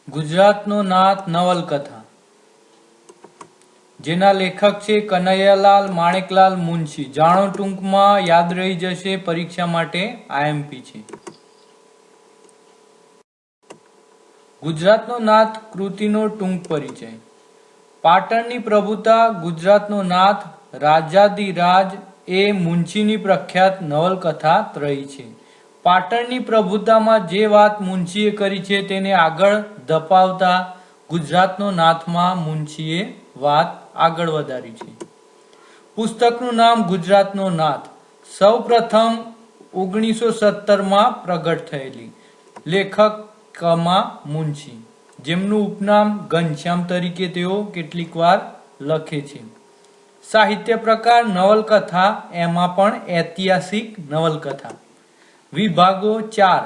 ગુજરાતનો નાથ નવલકથા, જેના લેખક છે કનૈયાલાલ માણેકલાલ મુનશી. જાણો ટૂંકમાં, યાદ રહી જશે, પરીક્ષા માટે આઈએમપી છે. ગુજરાતનો નાથ કૃતિનો ટૂંક પરિચય. પાટણની પ્રભુતા ગુજરાતનો નાથ રાજાધિરાજ એ મુનશીની પ્રખ્યાત નવલકથા ત્રયી છે. પાટણની પ્રભુતામાં જે વાત મુનશીએ કરી છે તેને આગળ ધપાવતા ગુજરાતનો નાથમાં મુનશીએ વાત આગળ વધારી છે. પુસ્તકનું નામ ગુજરાતનો નાથ સૌ પ્રથમ 1917માં પ્રગટ થયેલી. લેખકમાં મુનશી, જેમનું ઉપનામ ઘનશ્યામ તરીકે તેઓ કેટલીક વાર લખે છે. સાહિત્ય પ્રકાર નવલકથા, એમાં પણ ઐતિહાસિક નવલકથા. વિભાગો 4.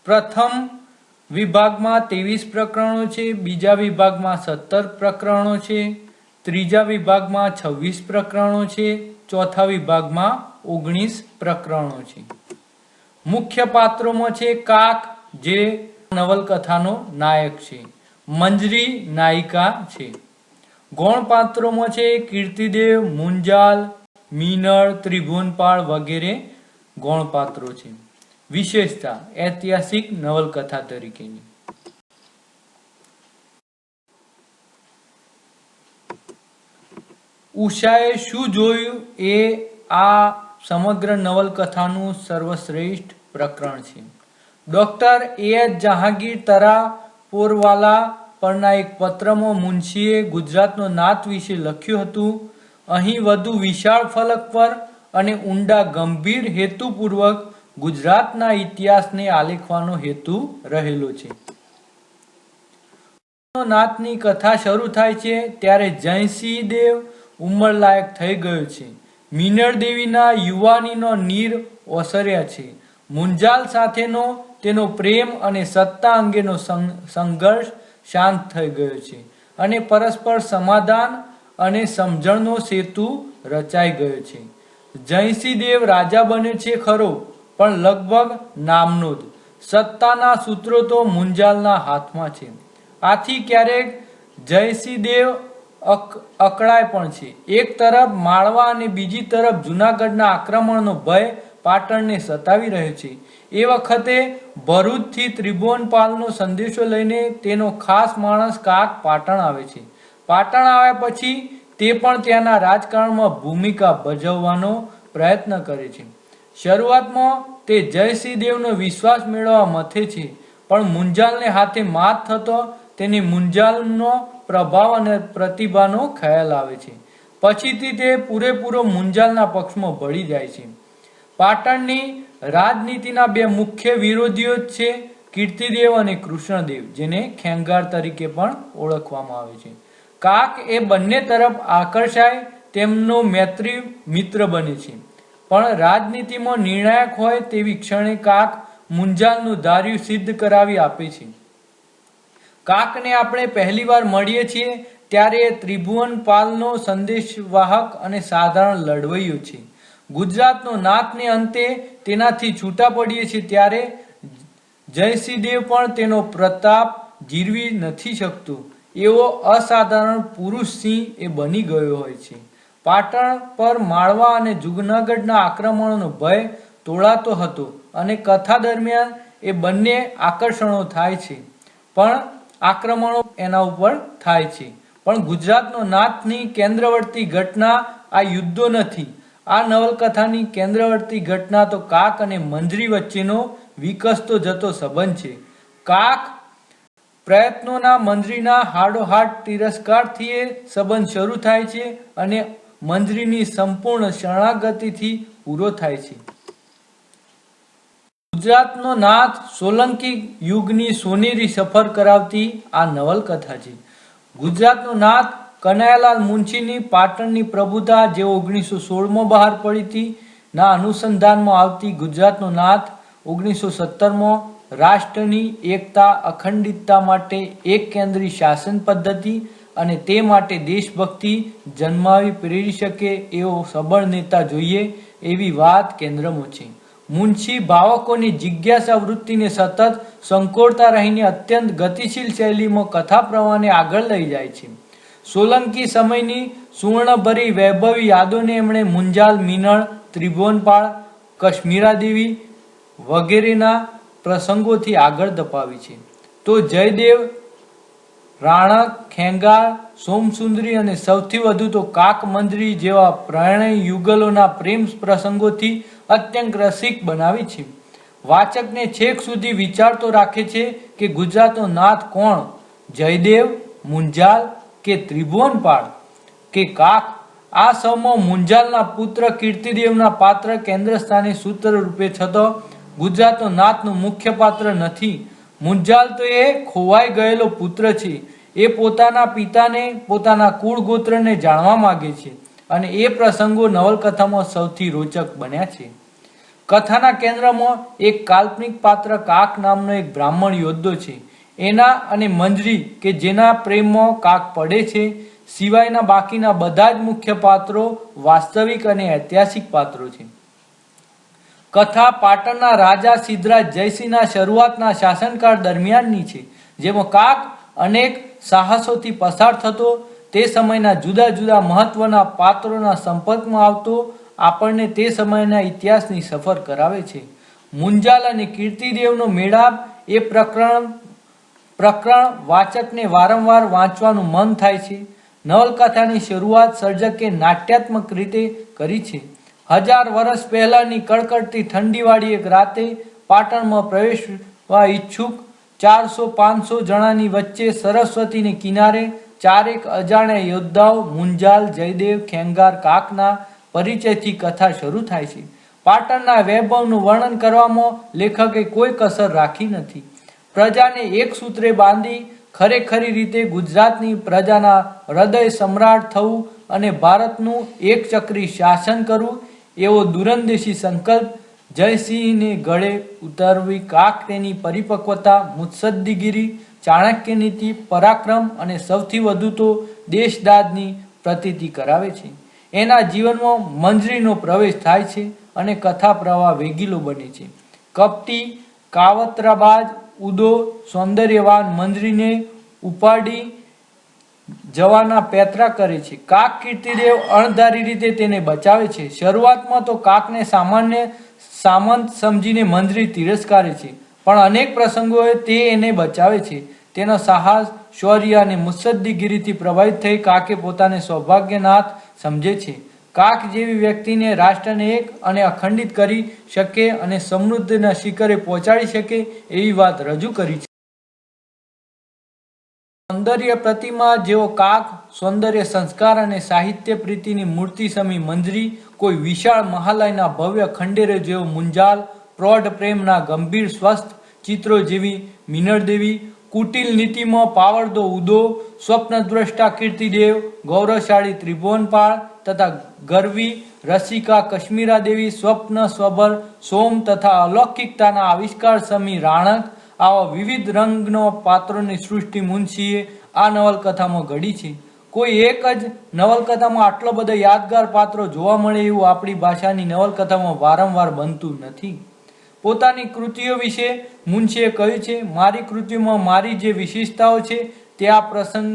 પ્રથમ વિભાગમાં 23 પ્રકરણો છે, બીજા વિભાગમાં 17 પ્રકરણો છે, ત્રીજા વિભાગમાં 26 પ્રકરણો છે, ચોથા વિભાગમાં 19 પ્રકરણો છે. મુખ્ય પાત્રોમાં છે કાક, જે નવલકથાનો નાયક છે. મંજરી નાયિકા છે. ગૌણ પાત્રોમાં છે કીર્તિદેવ, મુંજાલ, મીનળ, ત્રિભુવનપાળ વગેરે ગૌણ પાત્રો છે. વિશેષતા ઐતિહાસિક નવલકથા તરીકેની. ઉષાએ શું જોયું એ આ સમગ્ર નવલકથાનું સર્વશ્રેષ્ઠ પ્રકરણ છે. Doctor A.H. જહાંગીર તરાપોરવાલા પરના એક પત્રમાં મુનશીએ ગુજરાતનો નાથ વિશે લખ્યું હતું. અહીં વધુ વિશાળ ફલક પર અને ઊંડા ગંભીર હેતુપૂર્વક ગુજરાતના ઇતિહાસને આલેખવાનો હેતુ રહેલો છે. નાથની કથા શરૂ થાય છે ત્યારે જયસિંહ દેવ ઉંમરલાયક થઈ ગયો છે. મીનળ દેવીના યુવાનીનો નીર ઓસર્યા છે. મુંજાલ સાથેનો તેનો પ્રેમ અને સત્તા અંગેનો સંઘર્ષ શાંત થઈ ગયો છે અને પરસ્પર સમાધાન અને સમજણનો સેતુ રચાઈ ગયો છે. જયસિંહ દેવ રાજા બન્યો છે ખરો, પણ લગભગ નામનો જ. સત્તાના સૂત્રો તો મુંજાલના હાથમાં છે. આથી ક્યારેક જયસિંહ દેવ અકળાય પણ છે. એક તરફ માળવા અને બીજી તરફ જૂનાગઢના આક્રમણનો ભય પાટણને સતાવી રહ્યો છે. એ વખતે ભરૂચથી ત્રિભુવનપાલનો સંદેશો લઈને તેનો ખાસ માણસ કાક પાટણ આવે છે. પાટણ આવ્યા પછી તે પણ ત્યાંના રાજકારણમાં ભૂમિકા ભજવવાનો પ્રયત્ન કરે છે. શરૂઆતમાં તે જયસિંહ દેવનો વિશ્વાસ મેળવવા મથે છે, પણ મુંજાલને હાથે માત થતો તેની મુંજાલનો પ્રભાવ અને પ્રતિભાનો ખ્યાલ આવે છે. પછીથી તે પૂરેપૂરો મુંજાલના પક્ષમાં ભળી જાય છે. પાટણની રાજનીતિના બે મુખ્ય વિરોધીઓ છે, કીર્તિદેવ અને કૃષ્ણદેવ, જેને ખેંગાર તરીકે પણ ઓળખવામાં આવે છે. કાક એ બંને તરફ આકર્ષાય તેમનો મૈત્રી મિત્ર બને છે, પણ રાજનીતિમાં નિર્ણાયક હોય તેવી ક્ષણે કાક મુંજાલનું ધાર્યું સિદ્ધ કરાવી આપે છે. કાકને આપણે પહેલીવાર મળીએ છીએ ત્યારે એ ત્રિભુવનપાલનો સંદેશવાહક અને સાધારણ લડવૈયો છે. ગુજરાતનો નાથને અંતે તેનાથી છૂટા પડીએ છીએ ત્યારે જયસિંહ દેવ પણ તેનો પ્રતાપ જીરવી નથી શકતો એવો અસાધારણ પુરુષ સિંહ એ બની ગયો હોય છે. પાટણ પર માળવા અને જૂનાગઢના આક્રમણોનો ભય તોળાતો હતો અને કથા દરમિયાન એ બંને આકર્ષણો થાય છે, પણ આક્રમણો એના ઉપર થાય છે. પણ ગુજરાતનો નાથની કેન્દ્રવર્તી ઘટના આ યુદ્ધો નથી. આ નવલકથાની કેન્દ્રવર્તી ઘટના તો કાક અને મંજરી વચ્ચેનો વિકસતો જતો સંબંધ છે. કાક પ્રયત્નોના મંજરીના હાડોહાડ તિરસ્કારથી એ સંબંધ શરૂ થાય છે અને મંજરીની સંપૂર્ણ શરણાગતિથી પૂરો થાય છે. ગુજરાતનો નાથ સોલંકી યુગની સોનેરી સફર કરાવતી આ નવલકથા છે. ગુજરાતનો નાથ કનૈયાલાલ મુનશીની પાટણની પ્રભુતા, જે 1916માં બહાર પડી હતી, ના અનુસંધાનમાં આવતી ગુજરાતનો નાથ 1917માં રાષ્ટ્રની એકતા અખંડિતતા માટે એક કેન્દ્રી શાસન પદ્ધતિ અને તે માટે દેશભક્તિ જન્માવી પ્રેરી શકે એવો સબળ નેતા જોઈએ એવી વાત કેન્દ્રમાં છે. મુનશી ભાવકોની જિજ્ઞાસા વૃત્તિને સતત સંકોડતા રહીને અત્યંત ગતિશીલ શૈલીમાં કથા પ્રવાહને આગળ લઈ જાય છે. સોલંકી સમયની સુવર્ણભરી વૈભવી યાદોને એમણે મુંજાલ, મીનળ, ત્રિભુવનપાળ, કશ્મીરાદેવી વગેરેના પ્રસંગોથી આગળ ધપાવી છે. તો જયદેવ, રાણક, ખેંગાર, સોમસુંદરી અને સૌથી વધુ તો કાક મંજરી જેવા પ્રણય યુગલોના પ્રેમ પ્રસંગોથી અત્યંત રસિક બનાવી છે. વાચકને છેક સુધી વિચારતો રાખે છે કે ગુજરાતનો નાથ કોણ, જયદેવ, મુંજાલ કે ત્રિભુવનપાળ કે કાક? આ સૌમાં મુંજાલના પુત્ર કીર્તિદેવના પાત્ર કેન્દ્ર સ્થાને સૂત્ર રૂપે છતો ગુજરાતનો નાથનું મુખ્ય પાત્ર નથી. મુંજાલ તો એ ખોવાઈ ગયેલો પુત્ર છે. એ પોતાના પિતાને, પોતાના કુળ ગોત્રને જાણવા માંગે છે અને એ પ્રસંગો નવલકથામાં સૌથી રોચક બન્યા છે. કથાના કેન્દ્રમાં એક કાલ્પનિક પાત્ર કાક નામનો એક બ્રાહ્મણ યોદ્ધો છે. એના અને મંજરી કે જેના પ્રેમમાં કાક પડે છે સિવાયના બાકીના બધા જ મુખ્ય પાત્રો વાસ્તવિક અને ઐતિહાસિક પાત્રો છે. કથા પાટણના રાજા સિદ્ધરાજ જયસિંહના શરૂઆતના શાસનકાળ દરમિયાનની છે, જેમાં કાક અનેક સાહસોથી પસાર થતો, તે સમયના જુદા જુદા મહત્વના પાત્રોના સંપર્કમાં આવતો આપણને તે સમયના ઇતિહાસની સફર કરાવે છે. મુંજાલ અને કીર્તિદેવનો મેળાપ એ પ્રકરણ વાચકને વારંવાર વાંચવાનું મન થાય છે. નવલકથાની શરૂઆત સર્જકે નાટ્યાત્મક રીતે કરી છે. 1000 વર્ષ પહેલાની કડકડતી ઠંડીવાળી એક રાતે પાટણમાં પ્રવેશવા ઈચ્છુક 400-500 જણાની વચ્ચે સરસ્વતીને કિનારે ચારેક અજાણ્યા યોદ્ધાઓ મુંજાલ, જયદેવ, ખેંગાર, કાકના પરિચયથી કથા શરૂ થાય છે. પાટણના વૈભવનું વર્ણન કરવામાં લેખકે કોઈ કસર રાખી નથી. પ્રજાને એક સૂત્રે બાંધી ખરેખરી રીતે ગુજરાતની પ્રજાના હૃદય સમ્રાટ થવું અને ભારતનું એક ચક્રી શાસન કરવું એવો દૂરંદેશી સંકલ્પ જયસિંહને ગળે ઉતારવી કાક તેની પરિપક્વતા, મુત્સદ્દીગીરી, ચાણક્ય નીતિ, પરાક્રમ અને સૌથી વધુ તો દેશદાદની પ્રતીતિ કરાવે છે. એના જીવનમાં મંજરીનો પ્રવેશ થાય છે અને કથા પ્રવાહ વેગીલો બને છે. કપટી, કાવતરાબાજ, ઉદો, સૌંદર્યવાન મંજરીને ઉપાડી જવાના પેતરા કરે છે. કાક કીર્તિદેવ અણધારી રીતે તેને બચાવે છે. શરૂઆતમાં તો કાકને સામાન્ય સામંત સમજીને મંજરી તિરસ્કારે છે, પણ અનેક પ્રસંગોએ તે એને બચાવે છે. તેનો સાહસ, શૌર્ય અને મુત્સદ્દીગીરીથી પ્રભાવિત થઈ કાકે પોતાને સૌભાગ્યનાથ સમજે છે. કાક જેવી વ્યક્તિને રાષ્ટ્રને એક અને અખંડિત કરી શકે અને સમૃદ્ધિના શિખરે પહોંચાડી શકે એવી વાત રજૂ કરી છે. સૌંદર્ય પ્રતિમા જેવો કાક, સૌંદર્ય સંસ્કાર અને સાહિત્ય પ્રીતિની મૂર્તિ સમી મંજરી, કોઈ વિશાળ મહાલયના ભવ્ય ખંડેરો જેવો મુંજાલ, પ્રૌઢ પ્રેમના ગંભીર સ્વસ્થ ચિત્રો જેવી મીનળદેવી, કુટિલ નીતિમાં પાવરદો ઉદો, સ્વપ્નદ્રષ્ટા કીર્તિદેવ, ગૌરવશાળી ત્રિભુવનપાળ તથા ગર્વી રસિકા કશ્મીરાદેવી, સ્વપ્ન સ્વભર સોમ તથા અલૌકિકતાના આવિષ્કાર સમી રાણક, આવા વિવિધ રંગનો પાત્રોની સૃષ્ટિ મુનશીએ આ નવલકથામાં ઘડી છે. કોઈ એક જ નવલકથામાં આટલો બધો યાદગાર પાત્રો જોવા મળે એવું આપણી ભાષાની નવલકથામાં વારંવાર બનતું નથી. પોતાની કૃતિઓ વિશે મુનશીએ કહ્યું છે, મારી કૃતિઓમાં મારી જે વિશેષતાઓ છે તે આ પ્રસંગ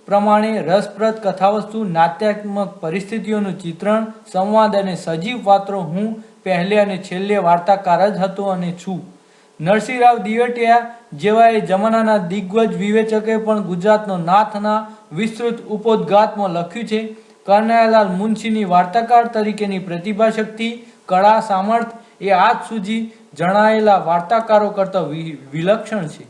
પ્રમાણે રસપ્રદ કથાવસ્તુ, નાટ્યાત્મક પરિસ્થિતિઓનું ચિત્રણ, સંવાદ અને સજીવ પાત્રો. હું પહેલે અને છેલ્લે વાર્તાકાર જ હતો અને છું. નરસિંહરાવ દિવેટિયા જેવા એ જમાનાના દિગ્ગજ વિવેચકે પણ ગુજરાતનો નાથના વિસ્તૃત ઉપોદ્ઘાતમાં લખ્યું છે, કનૈયાલાલ મુનશીની વાર્તાકાર તરીકેની પ્રતિભા શક્તિ, કળા, સામર્થ્ય એ આજ સુધી જણાયેલા વાર્તાકારો કરતા વિલક્ષણ છે.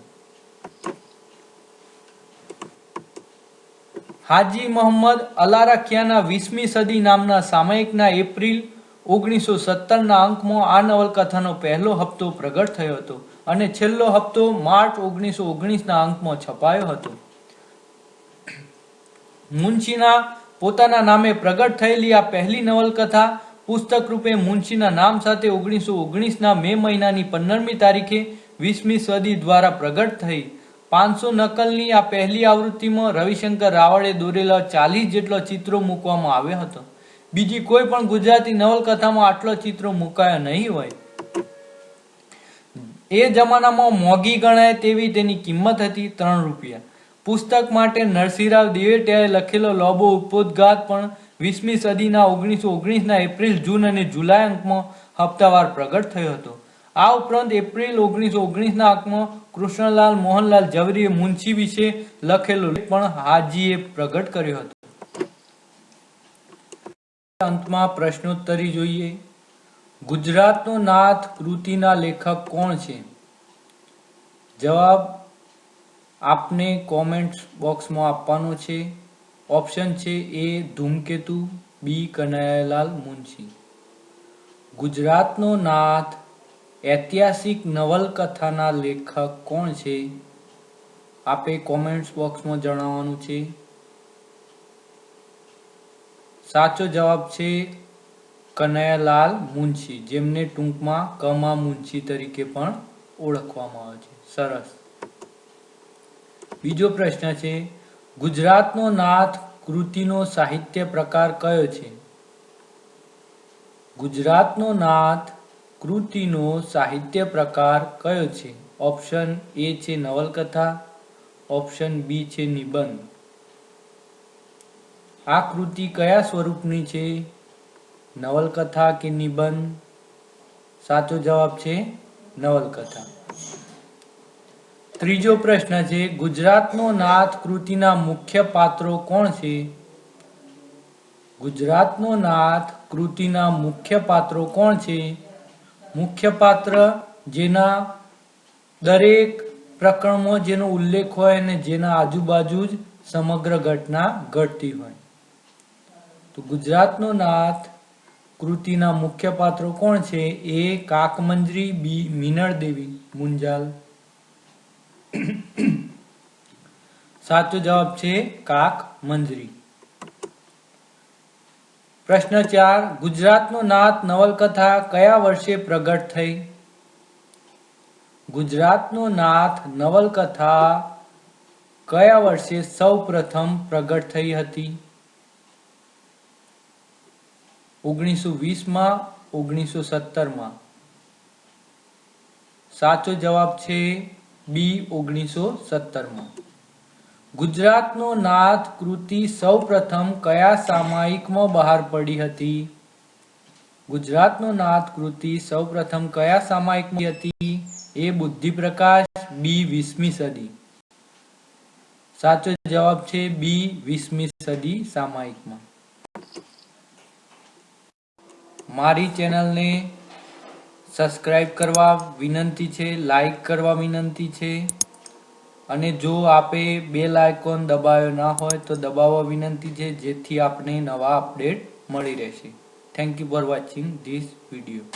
હાજી મોહમ્મદ અલારખિયાના 20મી સદી નામના સામયિકના એપ્રિલ 1917ના અંકમાં આ નવલકથાનો પહેલો હપ્તો પ્રગટ થયો હતો અને છેલ્લો હપ્તો માર્ચ 1919ના અંકમાં છપાયો હતો. મુનશીના પોતાના નામે પ્રગટ થયેલી આ પહેલી નવલકથા પુસ્તક રૂપે મુનશીના નામ સાથે 1919ના મે મહિનાની 15મી તારીખે 20મી સદી દ્વારા પ્રગટ થઈ. 500 નકલની આ પહેલી આવૃત્તિમાં રવિશંકર રાવળે દોરેલા 40 જેટલા ચિત્રો મૂકવામાં આવ્યા હતા. બીજી કોઈ પણ ગુજરાતી નવલકથામાં આટલો ચિત્રો મુકાયા નહીં હોય. એ જમાનામાં મોંઘી ગણાય તેવી તેની કિંમત હતી 3 રૂપિયા. પુસ્તક માટે નરસિંહરાવ દિવેટિયાએ લખેલો લાંબો ઉદ્બોધઘાત પણ 20મી સદીના 1919ના એપ્રિલ, જૂન અને જુલાઈ અંકમાં હપ્તાવાર પ્રગટ થયો હતો. આ ઉપરાંત એપ્રિલ 1919ના અંકમાં કૃષ્ણલાલ મોહનલાલ ઝવેરીએ મુનશી વિશે લખેલો લેખ પણ હાજીએ પ્રગટ કર્યો હતો. અંતમાં પ્રશ્નોત્તરી જોઈએ. ગુજરાતનો નાથ કૃતિના લેખક કોણ છે? જવાબ આપને કોમેન્ટ બોક્સમાં આપવાનો છે. ઓપ્શન છે એ ધૂમકેતુ, બી કનૈયાલાલ મુનશી. ગુજરાતનો નાથ ઐતિહાસિક નવલકથાના લેખક કોણ છે? આપે કોમેન્ટ બોક્સમાં જણાવવાનું છે. સાચો જવાબ છે કનૈયાલાલ મુનશી, જેમને ટૂંકમાં કમા મુનશી તરીકે પણ ઓળખવામાં આવે છે. સરસ. બીજો પ્રશ્ન છે, ગુજરાતનો નાથ કૃતિનો સાહિત્ય પ્રકાર કયો છે? ગુજરાતનો નાથ કૃતિનો સાહિત્ય પ્રકાર કયો છે? ઓપ્શન એ છે નવલકથા, ઓપ્શન બી છે નિબંધ. આ કૃતિ કયા સ્વરૂપની છે? નવલકથા કે નિબંધ? સાચો જવાબ છે નવલકથા. ત્રીજો પ્રશ્ન છે, ગુજરાતનો નાથ કૃતિના મુખ્ય પાત્રો કોણ છે? ગુજરાતનો નાથ કૃતિના મુખ્ય પાત્રો કોણ છે? મુખ્ય પાત્ર જેના દરેક પ્રકરણમાં જેનો ઉલ્લેખ હોય અને જેના આજુબાજુ જ સમગ્ર ઘટના ઘટતી હોય. તો ગુજરાતનો નાથ કૃતિના મુખ્ય પાત્રો કોણ છે? એ કાકમંજરી, બી મીનળ દેવી મુંજાલ. સાચો જવાબ છે કાકમંજરી. પ્રશ્ન 4, ગુજરાતનો નાથ નવલકથા કયા વર્ષે પ્રગટ થઈ? ગુજરાતનો નાથ નવલકથા કયા વર્ષે સૌ પ્રથમ પ્રગટ થઈ હતી? 1920માં, 1917માં. સાચો જવાબ છે બી 1917માં. ગુજરાતનો નાથ કૃતિ સૌ પ્રથમ કયા સામાયિકમાં બહાર પડી હતી? ગુજરાતનો નાથ કૃતિ સૌ પ્રથમ કયા સામાયિકમાં હતી? એ બુદ્ધિપ્રકાશ, બી 20મી સદી. સાચો જવાબ છે બી 20મી સદી સામાયિકમાં. મારી ચેનલને સબસ્ક્રાઇબ કરવા વિનંતી છે, લાઈક કરવા વિનંતી છે, અને જો આપે બેલ આઇકોન દબાવ્યો ના હોય તો દબાવવા વિનંતી છે, જેથી આપને નવા અપડેટ મળી રહેશે. Thank you for watching this video.